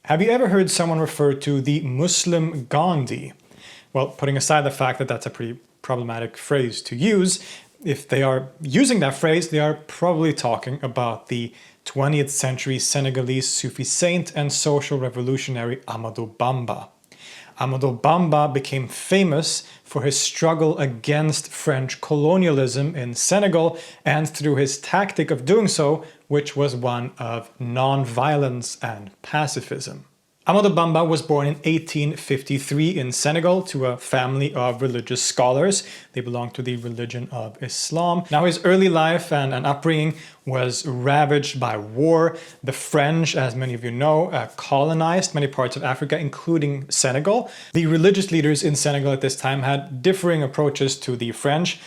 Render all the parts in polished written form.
Have you ever heard someone refer to the Muslim Gandhi? Well, putting aside the fact that that's a pretty problematic phrase to use, if they are using that phrase, they are probably talking about the 20th century Senegalese Sufi saint and social revolutionary Ahmadou Bamba. Amadou Bamba became famous for his struggle against French colonialism in Senegal and through his tactic of doing so, which was one of non-violence and pacifism. Amadou Bamba was born in 1853 in Senegal to a family of religious scholars. They belonged to the religion of Islam. Now, his early life and upbringing was ravaged by war. The French, as many of you know, colonized many parts of Africa, including Senegal. The religious leaders in Senegal at this time had differing approaches to the French.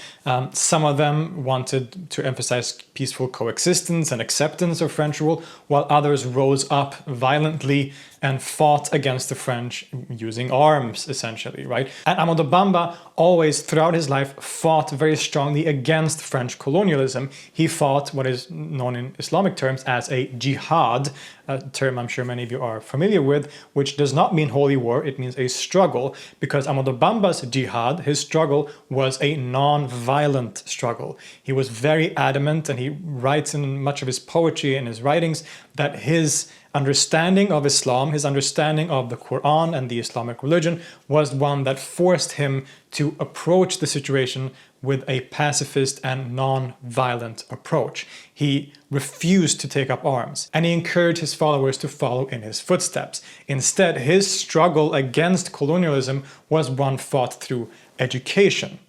Some of them wanted to emphasize peaceful coexistence and acceptance of French rule, while others rose up violently and fought against the French using arms, essentially, right? And Amadou Bamba always, throughout his life, fought very strongly against French colonialism. He fought what is known in Islamic terms as a jihad, a term I'm sure many of you are familiar with, which does not mean holy war, it means a struggle, because Amadou Bamba's jihad, his struggle, was a non-violent struggle. He was very adamant, and he writes in much of his poetry and his writings that his understanding of Islam, his understanding of the Quran and the Islamic religion was one that forced him to approach the situation with a pacifist and non-violent approach. He refused to take up arms, and he encouraged his followers to follow in his footsteps. Instead, his struggle against colonialism was one fought through education.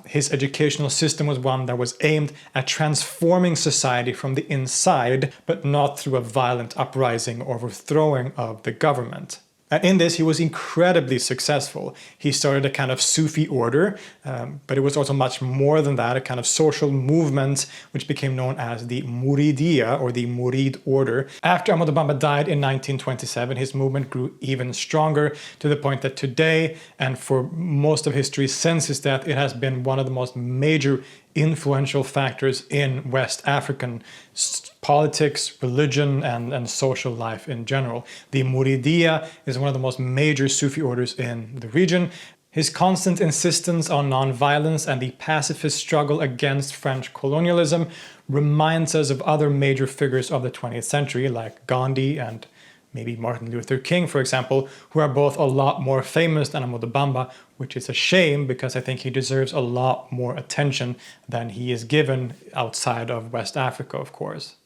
His educational system was one that was aimed at transforming society from the inside, but not through a violent uprising or overthrowing of the government. And in this, he was incredibly successful. He started a kind of Sufi order, but it was also much more than that, a kind of social movement which became known as the Mouridiyya, or the Murid order. After Amadou Bamba died in 1927, his movement grew even stronger, to the point that today, and for most of history since his death, it has been one of the most major influential factors in West African politics, religion, and social life in general. The Mouridiyya is one of the most major Sufi orders in the region. His constant insistence on non-violence and the pacifist struggle against French colonialism reminds us of other major figures of the 20th century, like Gandhi and maybe Martin Luther King, for example, who are both a lot more famous than Amadou Bamba, which is a shame because I think he deserves a lot more attention than he is given outside of West Africa, of course.